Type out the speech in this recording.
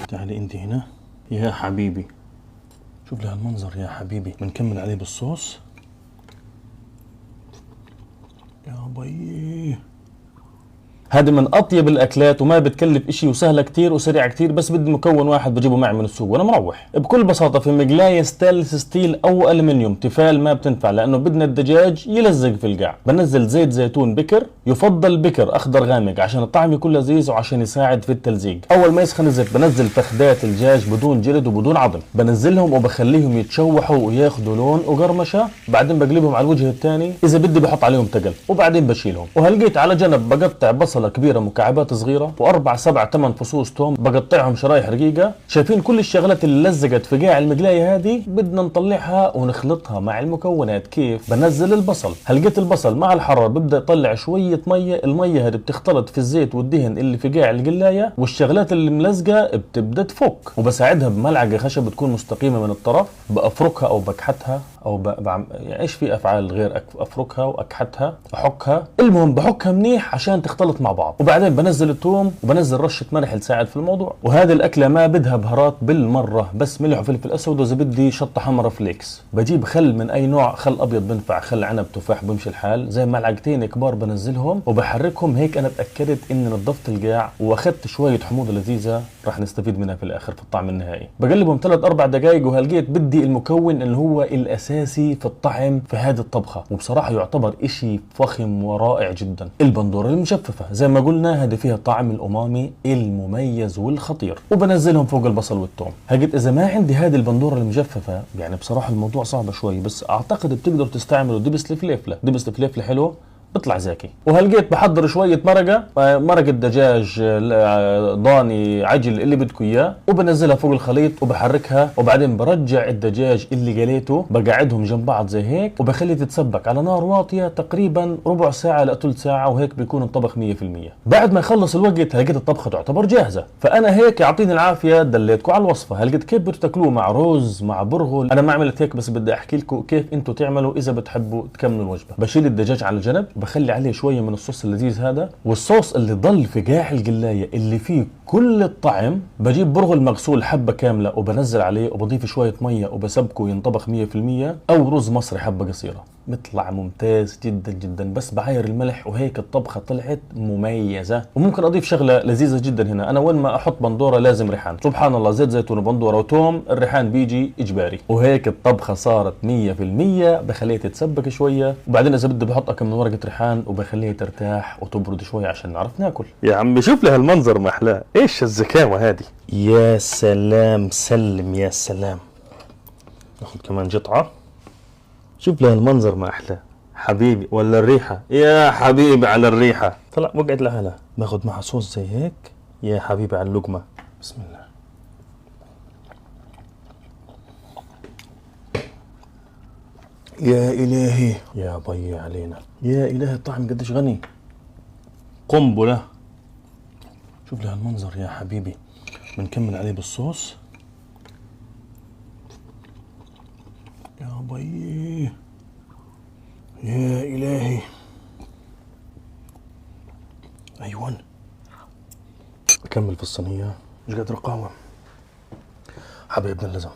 تعالي انت هنا يا حبيبي، شوف لي هالمنظر يا حبيبي. بنكمل عليه بالصوص يا بيي. هذه من اطيب الاكلات وما بتكلف اشي وسهله كتير وسريعه كتير، بس بدي مكون واحد بجيبه معي من السوق وانا مروح. بكل بساطه في مقلايه ستانلس ستيل او الومنيوم، تيفال ما بتنفع لانه بدنا الدجاج يلزق في القاع. بنزل زيت زيتون بكر، يفضل بكر اخضر غامق عشان الطعم يكون لذيذ وعشان يساعد في التلزيق. اول ما يسخن الزيت بنزل فخدات الدجاج بدون جلد وبدون عظم، بنزلهم وبخليهم يتشوحوا وياخذوا لون وقرمشه. بعدين بقلبهم على الوجه الثاني، اذا بدي بحط عليهم تقل وبعدين بشيلهم. وهلقيت على جنب بقطع بصله كبيره مكعبات صغيره واربع سبع ثمان فصوص توم بقطعهم شرايح رقيقه. شايفين كل الشغلات اللي لزقت في قاع المقلايه هذه بدنا نطلعها ونخلطها مع المكونات. كيف؟ بنزل البصل، هلقيت البصل مع الحراره ببدا يطلع شويه ميه، الميه هذه بتختلط في الزيت والدهن اللي في قاع القلايه، والشغلات اللي ملزقه بتبدا تفك. وبساعدها بملعقه خشب تكون مستقيمه من الطرف، بافركها او بكحتها او يعني ايش في افعال غير افركها واكحتها احكها. المهم بحكها منيح عشان تختلط مع بعض، وبعدين بنزل الثوم وبنزل رشه ملح تساعد في الموضوع. وهذه الاكله ما بدها بهارات بالمره، بس ملح وفلفل اسود، واذا بدي شطه حمراء فليكس. بجيب خل من اي نوع، خل ابيض بنفع، خل عنب، تفاح، بمشي الحال، زي ملعقتين كبار بنزلهم وبحركهم. هيك انا تاكدت اني نظفت القاع واخذت شويه حموضه لذيذه راح نستفيد منها في الاخر في الطعم النهائي. بقلبهم 3-4 دقائق، وهلقيت بدي المكون اللي هو الاساسي في الطعم في هذه الطبخه، وبصراحه يعتبر اشي فخم ورائع جدا، البندوره المجففه. زي ما قلنا هذه فيها طعم الامامي المميز والخطير، وبنزلهم فوق البصل والثوم. هلقيت اذا ما عندي هذه البندوره المجففه، يعني بصراحه الموضوع صعب شوي، بس اعتقد بتقدروا تستعملوا دبس الفليفله. دبس الفليفله حلو بيطلع زاكي. وهلقيت بحضر شويه مرقه دجاج ضاني عجل اللي بدكم اياه، وبنزلها فوق الخليط وبحركها. وبعدين برجع الدجاج اللي قليته بقعدهم جنب بعض زي هيك، وبخلي تتسبك على نار واطيه تقريبا ربع ساعه لثلث ساعه، وهيك بيكون الطبخ 100%. بعد ما يخلص الوقت لقيت الطبخه تعتبر جاهزه. فانا هيك يعطيني العافيه دليتكم على الوصفه. هلقيت كيف بدكم تاكلوه مع رز مع برغل. انا ما عملت هيك، بس بدي احكي لكم كيف انتم تعملوا اذا بتحبوا تكملوا الوجبه. بشيل الدجاج على جنب، بخلي عليه شويه من الصوص اللذيذ هذا، والصوص اللي ضل في قاع القلايه اللي فيه كل الطعم. بجيب برغل مغسول حبه كامله وبنزل عليه، وبضيف شويه ميه وبسبكه ينطبخ 100%، او رز مصري حبه قصيره. بيطلع ممتاز جدا جدا، بس بعاير الملح، وهيك الطبخه طلعت مميزه. وممكن اضيف شغله لذيذه جدا هنا، انا وين ما احط بندوره لازم ريحان. سبحان الله، زيت زيتون وبندوره وتوم، الريحان بيجي اجباري. وهيك الطبخه صارت 100%. بخليها تتسبك شويه، وبعدين اذا بدي بحط كم من ورقه ريحان وبخليها ترتاح وتبرد شويه عشان نعرف ناكل. يا عمي شوف لي هالمنظر ما احلاه، ايش الزكاوه هذه. يا سلام، سلم يا سلام. ناخذ كمان قطعه. شوف لها المنظر ما احلى حبيبي، ولا الريحه يا حبيبي على الريحه. طلع وقعد لحالها. باخذ معها صوص زي هيك يا حبيبي على اللقمه. بسم الله. يا الهي يا بي علينا، يا الهي الطعم قديش غني، قنبله. شوف لها المنظر يا حبيبي. بنكمل عليه بالصوص يا بي، يا إلهي. أيوان، أكمل في الصينية، مش قادر أقاوم. حبايبنا اللزم.